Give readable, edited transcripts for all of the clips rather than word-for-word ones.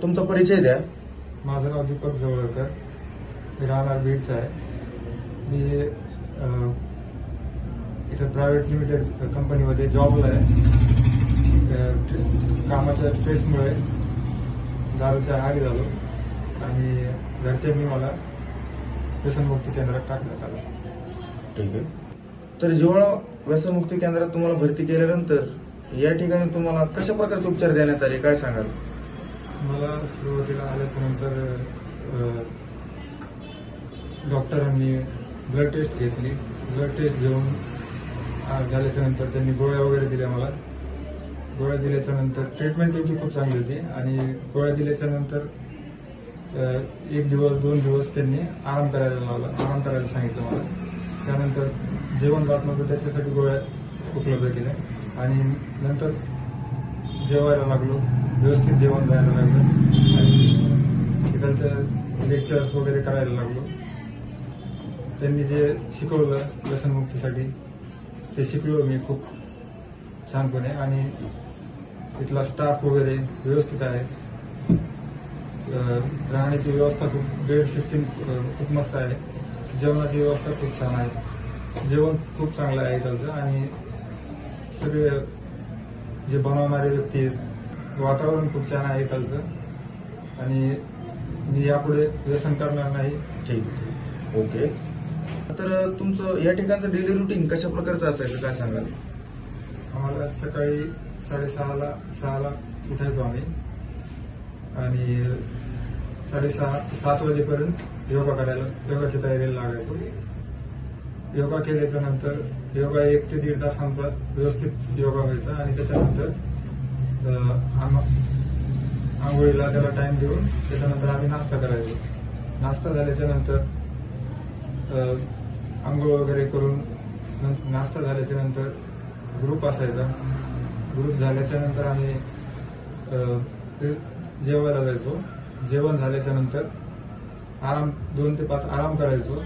तुमचा परिचय द्या. माझं नाव दीपक जवळकर, मी राहणार बीडचा आहे. मी इथं प्रायव्हेट लिमिटेड कंपनीमध्ये जॉबला आहे. कामाच्या स्ट्रेसमुळे दारूच्या आहारी झालो आणि घरच्यांनी मला व्यसनमुक्ती केंद्रात टाकण्यात आलं. ठीक आहे. तर जिव्हाळा व्यसनमुक्ती केंद्रात तुम्हाला भरती केल्यानंतर या ठिकाणी तुम्हाला कशा प्रकारचे उपचार देण्यात आले, काय सांगाल? मला सुरुवातीला आल्याच्या नंतर डॉक्टरांनी ब्लड टेस्ट घेतली. ब्लड टेस्ट घेऊन झाल्याच्या नंतर त्यांनी गोळ्या वगैरे दिल्या मला. गोळ्या दिल्याच्या नंतर ट्रीटमेंट त्यांची खूप चांगली होती आणि गोळ्या दिल्याच्या नंतर 1 दिवस 2 दिवस त्यांनी आराम करायला सांगितलं मला. त्यानंतर जेवण जात नव्हतं, त्याच्यासाठी गोळ्या उपलब्ध केल्या आणि नंतर जेवायला लागलो. व्यवस्थित जेवण जायला लागलं आणि तिथलचं लेक्चर्स वगैरे करायला लागलो. त्यांनी जे शिकवलं व्यसनमुक्तीसाठी ते शिकलो मी खूप छानपणे आणि तिथला स्टाफ वगैरे व्यवस्थित आहे. राहण्याची व्यवस्था खूप, बेड सिस्टीम खूप मस्त आहे. जेवणाची व्यवस्था खूप छान आहे. जेवण खूप चांगलं आहे इथलचं आणि सगळे जे बनवणारे व्यक्ती आहेत, वातावरण खूप छान आहे इथलचं आणि मी यापुढे व्यसन करणार नाही. ठीक, ओके. तर तुमचं या ठिकाणचं डेली रुटीन कशा प्रकारचं असायचं, काय सांगाल? आम्हाला सकाळी 6:30ला उठायचो आम्ही आणि 6:30-7 वाजेपर्यंत योगाची तयारीला लागायचो. योगा केल्याच्या नंतर योगा 1 ते 1.5 तास आमचा व्यवस्थित योगा व्हायचा आणि त्याच्यानंतर आंघोळीला त्याला टाइम देऊन त्याच्यानंतर आम्ही नाश्ता करायचो. नाश्ता झाल्याच्या नंतर आंघोळ वगैरे करून नाश्ता झाल्याच्या नंतर ग्रुप असायचा. ग्रुप झाल्याच्या नंतर आम्ही जेवायला जायचो. जेवण झाल्याच्या नंतर 2 ते 5 आराम करायचो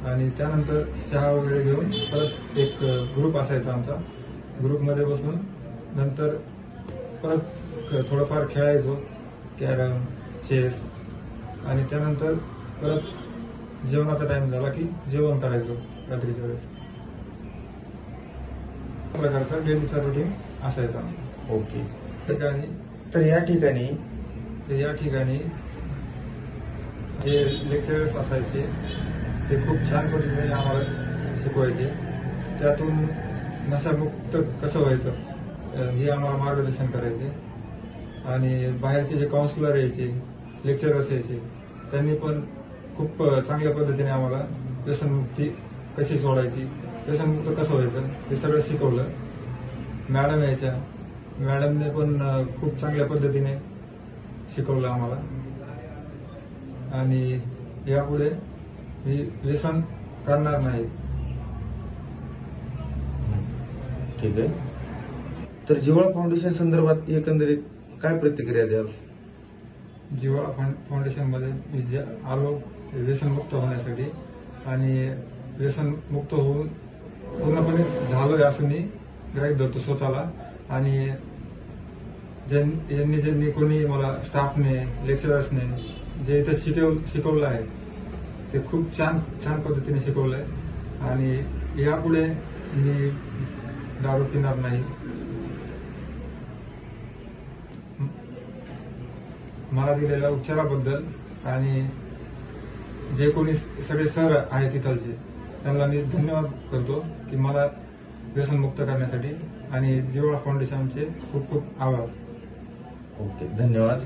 आणि त्यानंतर चहा वगैरे घेऊन परत एक ग्रुप असायचा आमचा. ग्रुपमध्ये बसून नंतर परत थोडंफार खेळायचो, कॅरम, चेस आणि त्यानंतर परत जेवणाचा टाइम झाला की जेवण करायचो रात्रीच्या वेळेस. प्रकारचा डेलीचा रुटीन असायचा. ओके. ठिकाणी तर या ठिकाणी जे लेक्चरर्स असायचे ते खूप छान पद्धतीने आम्हाला शिकवायचे. त्यातून नशामुक्त कसं व्हायचं हे आम्हाला मार्गदर्शन करायचे आणि बाहेरचे जे काउन्सिलर यायचे, लेक्चरर्स यायचे, त्यांनी पण खूप चांगल्या पद्धतीने आम्हाला व्यसनमुक्ती कशी सोडायची, व्यसनमुक्त कसं व्हायचं हे सगळं शिकवलं. मॅडम यायच्या, मॅडमने पण खूप चांगल्या पद्धतीने शिकवलं आम्हाला आणि यापुढे मी व्यसन करणार नाही. ठीक आहे. तर जिव्हाळा फाउंडेशन संदर्भात एकंदरीत काय प्रतिक्रिया द्याल? जिव्हाळा फाउंडेशनमध्ये मी आलो व्यसनमुक्त होण्यासाठी आणि व्यसनमुक्त होऊन पूर्णपणे झालोय असं मी गृहीत धरतो स्वतःला. आणि ज्यांनी कोणी मला स्टाफने, लेक्चरर्सने जे इथं शिकवलं आहे ते खूप छान पद्धतीने शिकवलंय आणि यापुढे मी दारू पिणार नाही. मला दिलेल्या उपचाराबद्दल आणि जे कोणी सगळे सर आहेत तिथलचे त्यांना मी धन्यवाद करतो की मला व्यसनमुक्त करण्यासाठी आणि जिव्हाळा फाउंडेशनचे खूप खूप आभार. ओके, धन्यवाद.